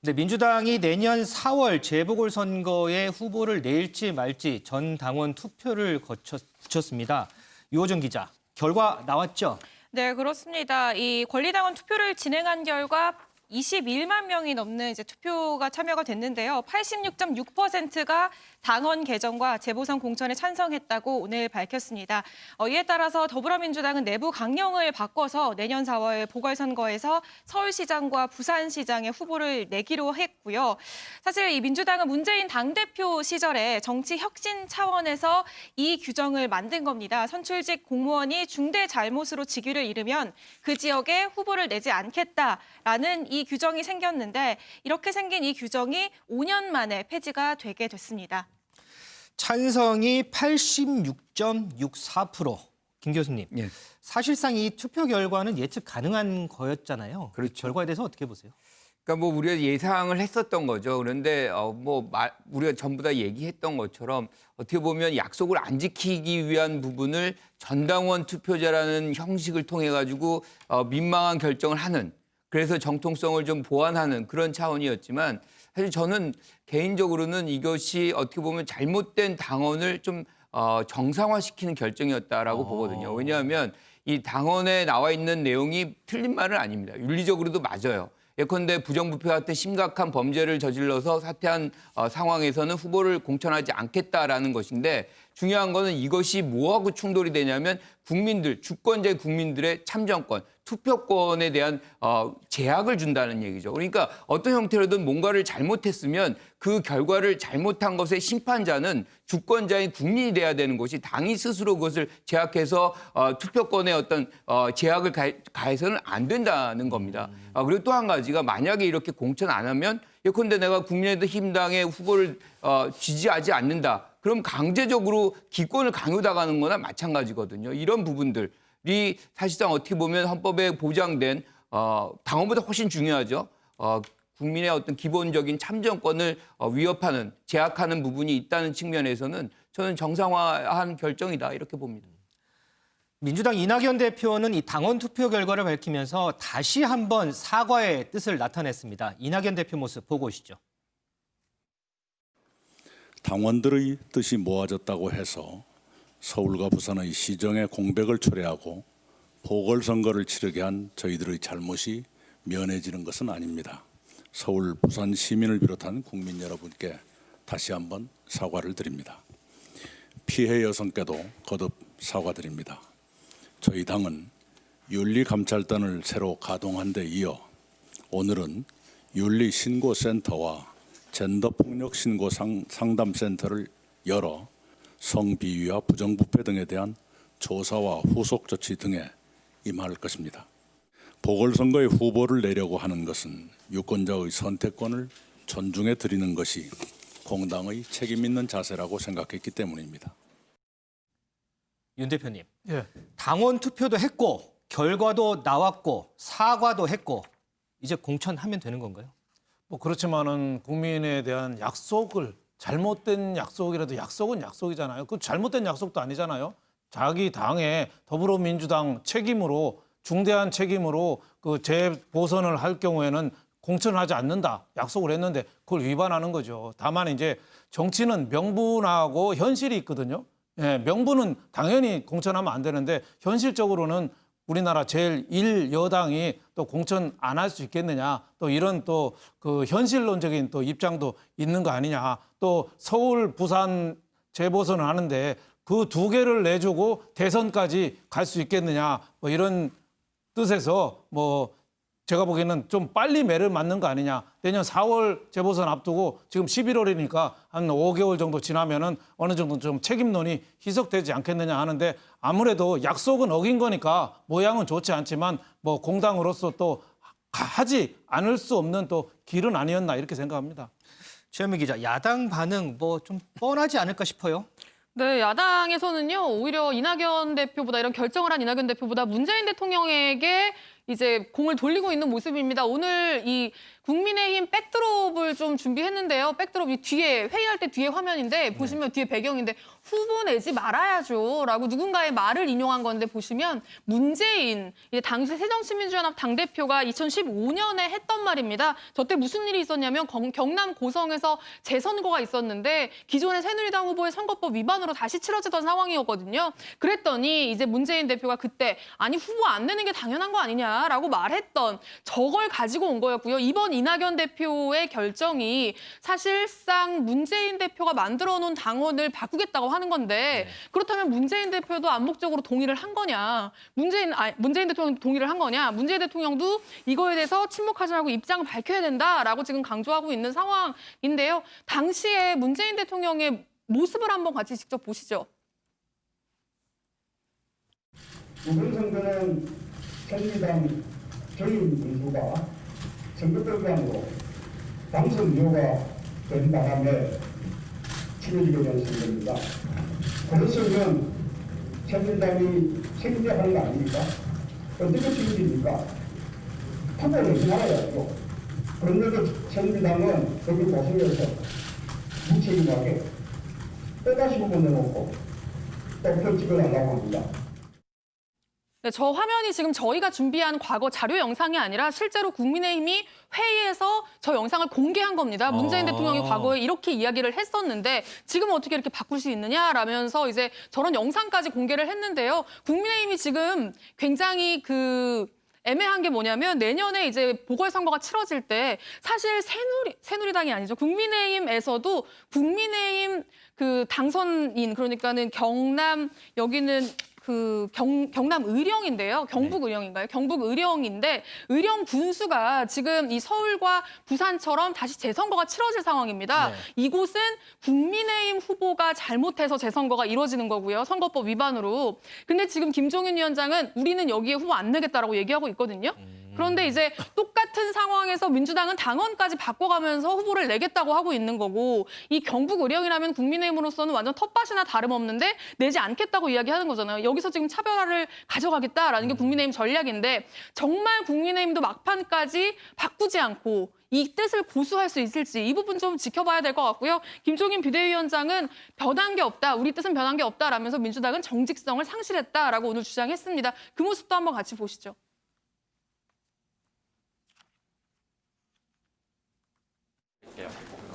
네, 민주당이 내년 4월 재보궐선거에 후보를 낼지 말지 전 당원 투표를 붙였습니다. 유호정 기자, 결과 나왔죠? 네, 그렇습니다. 이 권리당원 투표를 진행한 결과 21만 명이 넘는 투표가 참여가 됐는데요. 86.6%가 당원 개정과 재보선 공천에 찬성했다고 오늘 밝혔습니다. 이에 따라서 더불어민주당은 내부 강령을 바꿔서 내년 4월 보궐선거에서 서울시장과 부산시장의 후보를 내기로 했고요. 사실 이 민주당은 문재인 당대표 시절에 정치 혁신 차원에서 이 규정을 만든 겁니다. 선출직 공무원이 중대 잘못으로 직위를 잃으면 그 지역에 후보를 내지 않겠다라는 이 규정이 생겼는데 이렇게 생긴 이 규정이 5년 만에 폐지가 되게 됐습니다. 찬성이 86.64%. 김 교수님, 예. 사실상 이 투표 결과는 예측 가능한 거였잖아요. 그렇죠. 결과에 대해서 어떻게 보세요? 그러니까 뭐 우리가 예상을 했었던 거죠. 그런데 우리가 전부 다 얘기했던 것처럼 어떻게 보면 약속을 안 지키기 위한 부분을 전당원 투표제라는 형식을 통해 가지고 민망한 결정을 하는, 그래서 정통성을 좀 보완하는 그런 차원이었지만, 사실 저는 개인적으로는 이것이 어떻게 보면 잘못된 당원을 좀 정상화시키는 결정이었다라고 보거든요. 왜냐하면 이 당원에 나와 있는 내용이 틀린 말은 아닙니다. 윤리적으로도 맞아요. 예컨대 부정부패 같은 심각한 범죄를 저질러서 사퇴한 상황에서는 후보를 공천하지 않겠다라는 것인데, 중요한 거는 이것이 뭐하고 충돌이 되냐면 국민들, 주권자의 국민들의 참정권, 투표권에 대한 제약을 준다는 얘기죠. 그러니까 어떤 형태로든 뭔가를 잘못했으면 그 결과를 잘못한 것의 심판자는 주권자인 국민이 돼야 되는 것이, 당이 스스로 그것을 제약해서 투표권에 어떤 제약을 가해서는 안 된다는 겁니다. 그리고 또 한 가지가, 만약에 이렇게 공천 안 하면 예컨대 내가 국민의힘당의 후보를 지지하지 않는다. 그럼 강제적으로 기권을 강요당하는 거나 마찬가지거든요. 이런 부분들이 사실상 어떻게 보면 헌법에 보장된 당원보다 훨씬 중요하죠. 국민의 어떤 기본적인 참정권을 위협하는, 제약하는 부분이 있다는 측면에서는 저는 정상화한 결정이다, 이렇게 봅니다. 민주당 이낙연 대표는 이 당원 투표 결과를 밝히면서 다시 한번 사과의 뜻을 나타냈습니다. 이낙연 대표 모습 보고 오시죠. 당원들의 뜻이 모아졌다고 해서 서울과 부산의 시정의 공백을 초래하고 보궐선거를 치르게 한 저희들의 잘못이 면해지는 것은 아닙니다. 서울, 부산 시민을 비롯한 국민 여러분께 다시 한번 사과를 드립니다. 피해 여성께도 거듭 사과드립니다. 저희 당은 윤리감찰단을 새로 가동한 데 이어 오늘은 윤리신고센터와 젠더폭력신고 상담센터를 열어 성비위와 부정부패 등에 대한 조사와 후속 조치 등에 임할 것입니다. 보궐선거에 후보를 내려고 하는 것은 유권자의 선택권을 존중해 드리는 것이 공당의 책임 있는 자세라고 생각했기 때문입니다. 윤 대표님, 당원 투표도 했고 결과도 나왔고 사과도 했고 이제 공천하면 되는 건가요? 그렇지만은 국민에 대한 약속을, 잘못된 약속이라도 약속은 약속이잖아요. 그 잘못된 약속도 아니잖아요. 자기 당의 더불어민주당 책임으로, 중대한 책임으로 그 재보선을 할 경우에는 공천을 하지 않는다 약속을 했는데 그걸 위반하는 거죠. 다만 이제 정치는 명분하고 현실이 있거든요. 명분은 당연히 공천하면 안 되는데 현실적으로는 우리나라 제일 1여당이 또 공천 안 할 수 있겠느냐, 또 이런 또 그 현실론적인 또 입장도 있는 거 아니냐. 또 서울, 부산 재보선을 하는데 그 두 개를 내주고 대선까지 갈 수 있겠느냐, 뭐 이런 뜻에서 제가 보기에는 좀 빨리 매를 맞는 거 아니냐. 내년 4월 재보선 앞두고 지금 11월이니까 한 5개월 정도 지나면은 어느 정도 좀 책임론이 희석되지 않겠느냐 하는데, 아무래도 약속은 어긴 거니까 모양은 좋지 않지만 공당으로서 또 하지 않을 수 없는 또 길은 아니었나, 이렇게 생각합니다. 최현미 기자, 야당 반응 좀 뻔하지 않을까 싶어요. 네, 야당에서는요, 오히려 이낙연 대표보다, 이런 결정을 한 이낙연 대표보다 문재인 대통령에게 이제 공을 돌리고 있는 모습입니다. 오늘 이 국민의힘 백드롭을 좀 준비했는데요. 백드롭이 뒤에 회의할 때 뒤에 화면인데 보시면 뒤에 배경인데 후보 내지 말아야죠라고 누군가의 말을 인용한 건데 보시면 문재인 이제 당시 새정치민주연합 당대표가 2015년에 했던 말입니다. 저때 무슨 일이 있었냐면 경남 고성에서 재선거가 있었는데 기존의 새누리당 후보의 선거법 위반으로 다시 치러지던 상황이었거든요. 그랬더니 이제 문재인 대표가 그때 아니 후보 안 내는 게 당연한 거 아니냐라고 말했던 저걸 가지고 온 거였고요. 이번 이낙연 대표의 결정이 사실상 문재인 대표가 만들어 놓은 당원을 바꾸겠다고 하는 건데 그렇다면 문재인 대표도 암묵적으로 동의를 한 거냐? 문재인 대통령 동의를 한 거냐? 문재인 대통령도 이거에 대해서 침묵하지 말고 입장을 밝혀야 된다라고 지금 강조하고 있는 상황인데요. 당시에 문재인 대통령의 모습을 한번 같이 직접 보시죠. 이번 선거는 새누리당 저인민주가 선거법안으로 당선 유효가 된 바람에 치러지게 된 선거입니다. 그래서는 새누리당이 책임져야 하는 거 아닙니까? 어떻게 책임집니까? 후보를 나와야죠. 그런데도 새누리당은 거기 고성에서 무책임하게 또다시 후보 내놓고 또 표집을 하려고 합니다. 네, 저 화면이 지금 저희가 준비한 과거 자료 영상이 아니라 실제로 국민의힘이 회의에서 저 영상을 공개한 겁니다. 문재인 대통령이 과거에 이렇게 이야기를 했었는데 지금 어떻게 이렇게 바꿀 수 있느냐라면서 이제 저런 영상까지 공개를 했는데요. 국민의힘이 지금 굉장히 애매한 게 뭐냐면 내년에 이제 보궐선거가 치러질 때 사실 새누리당이 아니죠. 국민의힘에서도 국민의힘 당선인 그러니까는 경남 여기는 경남 의령인데요. 경북 의령인가요? 경북 의령인데 의령 군수가 지금 이 서울과 부산처럼 다시 재선거가 치러질 상황입니다. 네. 이곳은 국민의힘 후보가 잘못해서 재선거가 이루어지는 거고요. 선거법 위반으로. 근데 지금 김종인 위원장은 우리는 여기에 후보 안 내겠다라고 얘기하고 있거든요. 그런데 이제 똑같은 상황에서 민주당은 당원까지 바꿔가면서 후보를 내겠다고 하고 있는 거고 이 경북 의령이라면 국민의힘으로서는 완전 텃밭이나 다름없는데 내지 않겠다고 이야기하는 거잖아요. 여기서 지금 차별화를 가져가겠다라는 게 국민의힘 전략인데 정말 국민의힘도 막판까지 바꾸지 않고 이 뜻을 고수할 수 있을지 이 부분 좀 지켜봐야 될 것 같고요. 김종인 비대위원장은 변한 게 없다. 우리 뜻은 변한 게 없다라면서 민주당은 정직성을 상실했다라고 오늘 주장했습니다. 그 모습도 한번 같이 보시죠.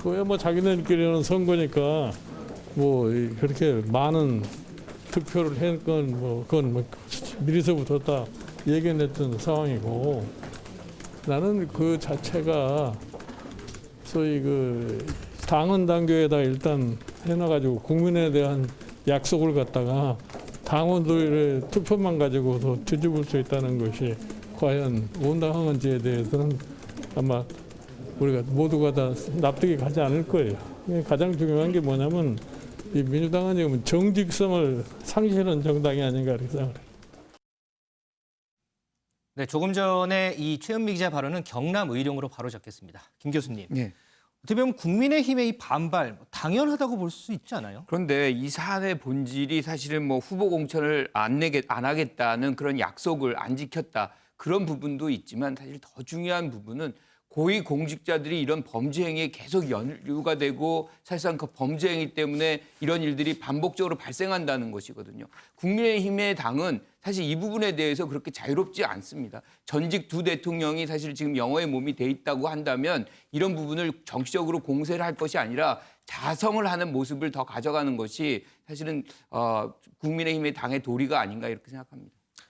그야 뭐 자기네들끼리는 선거니까 뭐 그렇게 많은 득표를 했건 뭐 그건 뭐 미리서부터 다 예견했던 상황이고 나는 그 자체가 소위 당헌 당규에다 일단 해놔가지고 국민에 대한 약속을 갖다가 당원들의 투표만 가지고도 뒤집을 수 있다는 것이 과연 온당한지에 대해서는 아마 우리가 모두가 다 납득이 가지 않을 거예요. 가장 중요한 게 뭐냐면 이 민주당은 지금 정직성을 상실한 정당이 아닌가 이렇게 생각해요. 네, 조금 전에 이 최현미 기자 발언은 경남 의령으로 바로 잡겠습니다. 김 교수님. 네. 어떻게 보면 국민의힘의 이 반발 당연하다고 볼 수 있지 않아요? 그런데 이 사안의 본질이 사실은 뭐 후보 공천을 안 하겠다는 그런 약속을 안 지켰다. 그런 부분도 있지만 사실 더 중요한 부분은 고위 공직자들이 이런 범죄 행위에 계속 연루가 되고 사실상 그 범죄 행위 때문에 이런 일들이 반복적으로 발생한다는 것이거든요. 국민의힘의 당은 사실 이 부분에 대해서 그렇게 자유롭지 않습니다. 전직 두 대통령이 사실 지금 영어의 몸이 돼 있다고 한다면 이런 부분을 정치적으로 공세를 할 것이 아니라 자성을 하는 모습을 더 가져가는 것이 사실은 국민의힘의 당의 도리가 아닌가 이렇게 생각합니다.